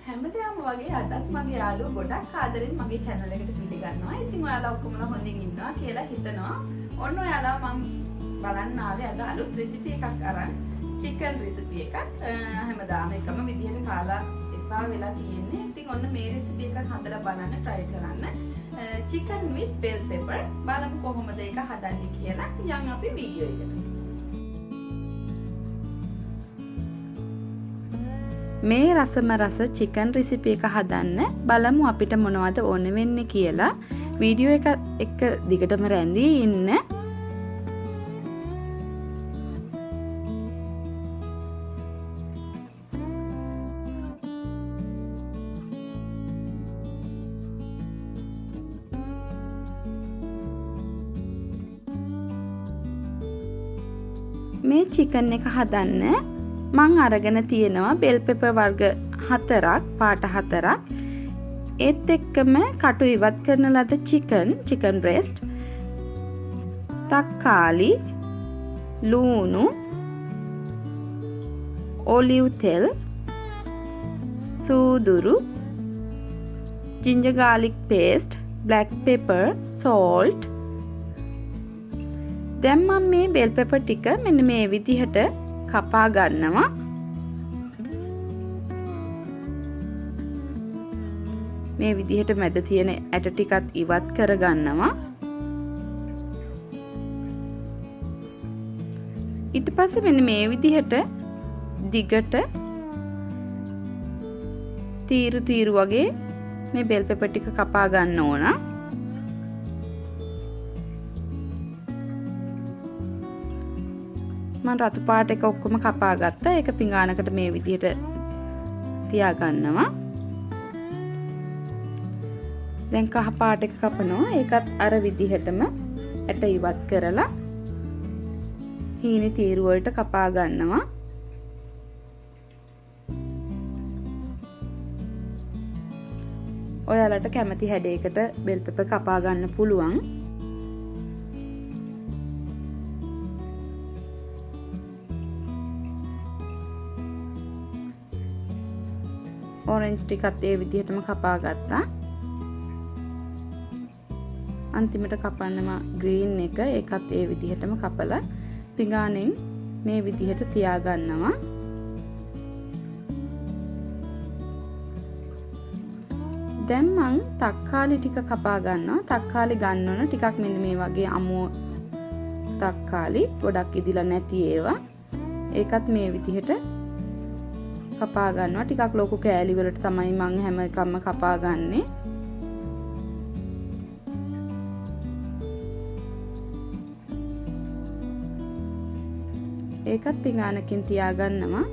හැමදාම වගේ අදත් මගේ යාළුවෝ ගොඩක් ආදරෙන් මගේ channel එකට පිළිගන්නවා. ඉතින් ඔයාලා ඔක්කොමලා හොඳින් ඉන්නවා කියලා හිතනවා. ඔන්න ඔයාලා මම බලන්න ආවේ අද අලුත් රෙසිපි එකක් අරන්. chicken recipe එකක්. හැමදාම එකම විදිහට කාලා එපා වෙලා තියෙන්නේ. ඉතින් ඔන්න මේ recipe එක හදලා බලන්න try කරන්න. chicken with bell pepper. බලමු කොහොමද ඒක හදන්නේ කියලා. යන් අපි වීඩියෝ එකට. මේ රසම රස chicken recipe එක හදන්න බලමු අපිට මොනවද ඕන වෙන්නේ කියලා. වීඩියෝ එක එක්ක දිගටම රැඳී ඉන්න. මේ chicken එක හදන්න මං අරගෙන තියෙනවා bell pepper වර්ග 4ක් පාට 4ක් ඒත් එක්කම කටු ඉවත් කරන ලද chicken breast තක්කාලි ලූණු olive තෙල් සූදුරු ginger garlic paste black pepper salt දැන් මම මේ bell pepper ටික මෙන්න මේ විදිහට කපා ගන්නවා. මේ විදිහට මැද තියෙන ඇට ටිකත් ඉවත් කර ගන්නවා. ඊට පස්සේ මෙන්න මේ විදිහට දිගට තීරු වගේ මේ bell pepper ටික කපා ගන්න ඕන. මම රතු පාට එක ඔක්කොම කපා ගත්තා. ඒක පිඟානකට මේ විදිහට තියා ගන්නවා. දැන් කහ පාට එක කපනවා. ඒකත් අර විදිහටම ඇට ඉවත් කරලා හීනේ තීරු වලට කපා ගන්නවා. ඔයාලට කැමති හැඩයකට bell pepper කපා ගන්න පුළුවන්. orange ටිකත් ඒ විදිහටම කපා ගත්තා. අන්තිමට කපන්නම green එක ඒකත් ඒ විදිහටම කපලා පිඟානෙන් මේ විදිහට තියා ගන්නවා. දැන් මං තක්කාලි ටික කපා ගන්නවා. තක්කාලි ගන්න ඕන ටිකක් මෙන්න මේ වගේ අමුව තක්කාලි ගොඩක් ඉදිලා නැති ඒවා. ඒකත් මේ විදිහට කපා ගන්නවා. ටිකක් ලොකු කෑලි වලට තමයි මම හැම එකක්ම කපා ගන්නෙ. ඒකත් පිඟානකින් තියා ගන්නවා.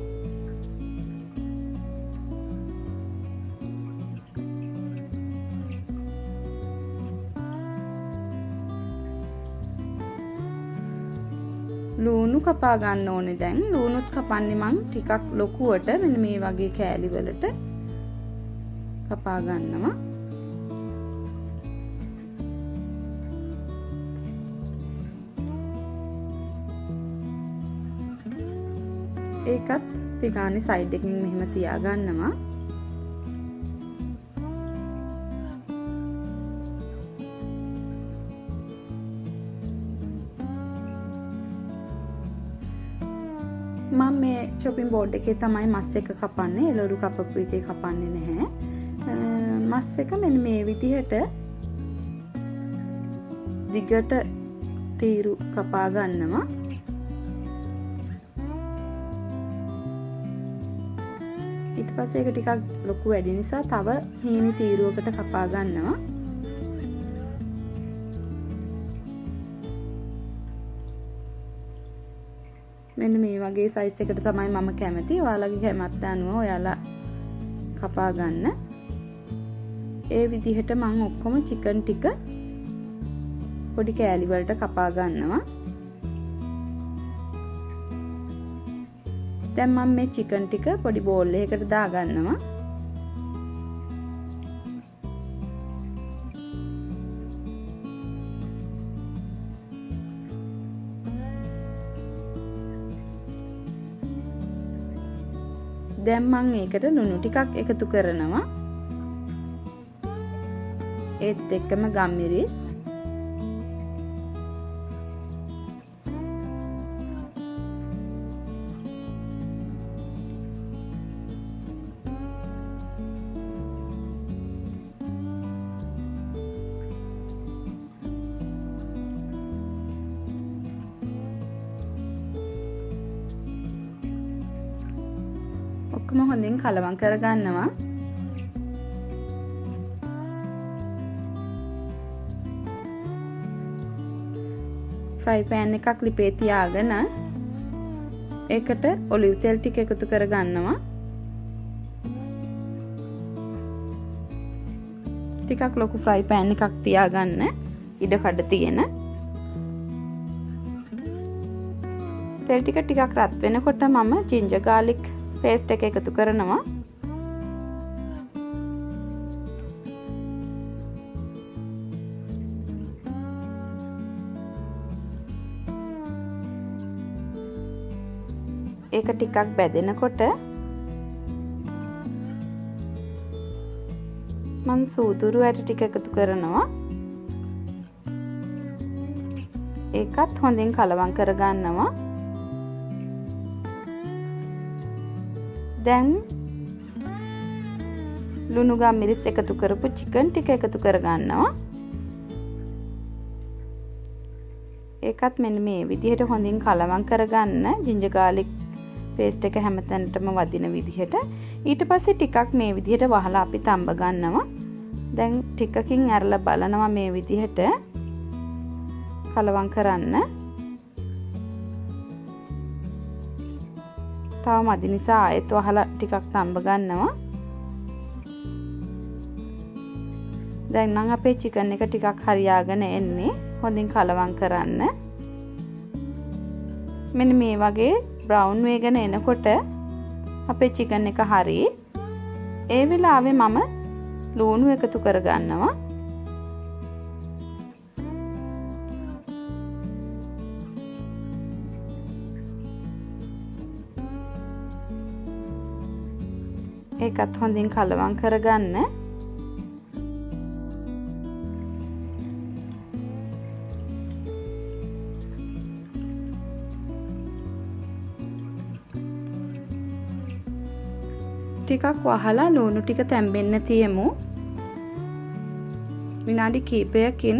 ලූණු කපා ගන්න ඕනේ දැන්. ලූණුත් කපන්නේ මං ටිකක් ලොකුවට මෙන්න මේ වගේ කෑලි වලට කපා ගන්නවා. ඒකත් පිඟානේ සයිඩ් එකකින් මෙහෙම තියා ගන්නවා. මම මේ chopping board එකේ තමයි මස් එක කපන්නේ. එළවලු කපපු එකේ කපන්නේ නැහැ. මස් එක මෙන්න මේ විදිහට දිගට තීරු කපා ගන්නවා. ඊට පස්සේ ඒක ටිකක් ලොකු වැඩි නිසා තව හීනි තීරුවකට කපා ගන්නවා. මෙන්න මේ වගේ සයිස් එකට තමයි මම කැමති. ඔයාලගේ කැමැත්ත අනුව ඔයාලා කපා ගන්න. ඒ විදිහට මම ඔක්කොම chicken ටික පොඩි කෑලි වලට කපා ගන්නවා. දැන් මම මේ chicken ටික පොඩි බෝල් එකකට දා ගන්නවා. දැන් මම ඒකට ලුණු ටිකක් එකතු කරනවා. ඒත් එක්කම ගම්මිරිස්. ඔක්කොම හොඳින් කලවම් කරගන්නවා. ෆ්‍රයි පෑන් එකක් ලිපේ තියාගෙන ඒකට ඔලිව් තෙල් ටික එකතු කරගන්නවා. ටිකක් ලොකු ෆ්‍රයි පෑන් එකක් තියාගන්න ඉඩ කඩ තියෙන. තෙල් ටික ටිකක් රත් වෙනකොට මම ජින්ජර් ගාර්ලික් පේස්ට් එක එකතු කරනවා. ඒක ටිකක් බැදෙනකොට මම සූදුරු ඇට ටික එකතු කරනවා. ඒකත් හොඳින් කලවම් කරගන්නවා. දැන් ලුණු ගම්මිරිස් එකතු කරපු චිකන් ටික එකතු කරගන්නවා. ඒකත් මෙන්න මේ විදිහට හොඳින් කලවම් කරගන්න. ජින්ජර් ගාර්ලික් පේස්ට් එක හැමතැනටම වදින විදිහට. ඊට පස්සේ ටිකක් මේ විදිහට වහලා අපි තඹ ගන්නවා. දැන් ටිකකින් ඇරලා බලනවා මේ විදිහට කලවම් කරන්න. තව මදි නිසා ආයෙත් වහලා ටිකක් තඹ ගන්නවා. දැන් නම් අපේ චිකන් එක ටිකක් හරියාගෙන එන්නේ. හොඳින් කලවම් කරන්න. මෙන්න මේ වගේ බ්‍රවුන් වේගෙන එනකොට අපේ චිකන් එක හරි. ඒ වෙලාවේ මම ලුණු එකතු කරගන්නවා. ඒකත් හොඳින් කලවම් කරගන්න. ටිකක් වහලා ලුණු ටික තැම්බෙන්න තියමු. විනාඩි කිහිපයකින්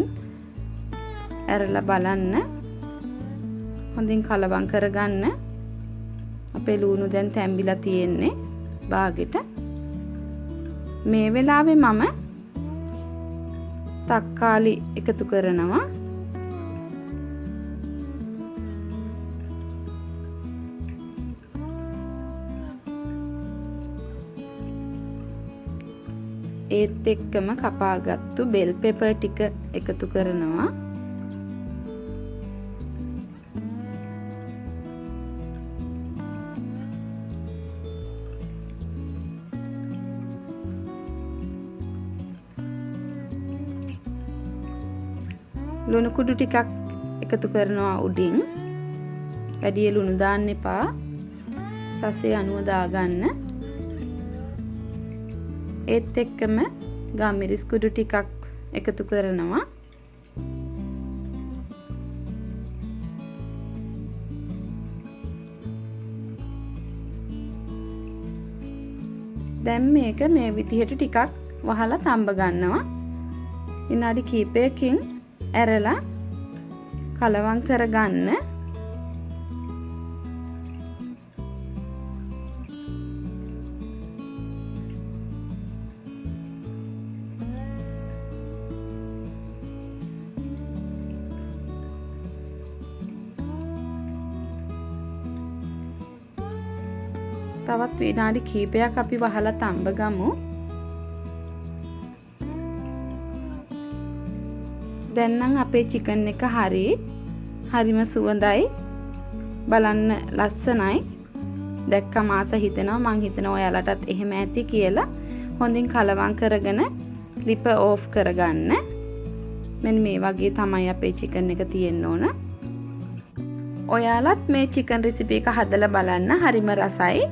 ඇරලා බලන්න. හොඳින් කලවම් කරගන්න. අපේ ලුණු දැන් තැම්බිලා තියෙන්නේ බාගෙට. මේ වෙලාවේ මම තක්කාලි එකතු කරනවා. ඒත් එක්කම කපාගත්තු බෙල් පෙපර් ටික එකතු කරනවා. ලුණු කුඩු ටිකක් එකතු කරනවා උඩින්. වැඩි ලුණු දාන්න එපා. රසය අනුව දාගන්න. ඒත් එක්කම ගම්මිරිස් කුඩු ටිකක් එකතු කරනවා. දැන් මේක මේ විදිහට ටිකක් වහලා තඹ ගන්නවා. විනාඩි කිහිපයකින් ඇරලා කලවම් කරගන්න. තවත් විනාඩි කිහිපයක් අපි වහලා තඹ ගමු. දැන් නම් අපේ චිකන් එක හරිම සුවඳයි. බලන්න ලස්සනයි. දැක්කම ආස හිතෙනවා. මං හිතනවා ඔයාලටත් එහෙම ඇති කියලා. හොඳින් කලවම් කරගෙන ලිප ඕෆ් කරගන්න. මෙන්න මේ වගේ තමයි අපේ චිකන් එක තියෙන්න ඕන. ඔයාලත් මේ චිකන් රෙසිපි එක හදලා බලන්න. හරිම රසයි.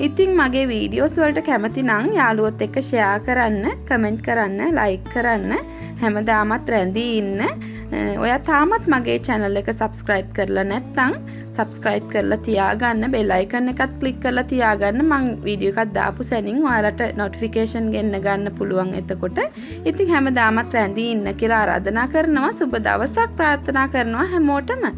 ඉතින් මගේ වීඩියෝස් වලට කැමති නම් යාළුවොත් එක්ක ෂෙයා කරන්න, කමෙන්ට් කරන්න, ලයික් කරන්න. හැමදාමත් රැඳී ඉන්න. ඔයා තාමත් මගේ channel එක subscribe කරලා නැත්නම් subscribe කරලා තියාගන්න, bell icon එකත් click කරලා තියාගන්න. මම වීඩියෝ එකක් දාපු සැනින් ඔයාලට notification ගෙන්න ගන්න පුළුවන් එතකොට. ඉතින් හැමදාමත් රැඳී ඉන්න කියලා ආරාධනා කරනවා. සුබ දවසක් ප්‍රාර්ථනා කරනවා හැමෝටම.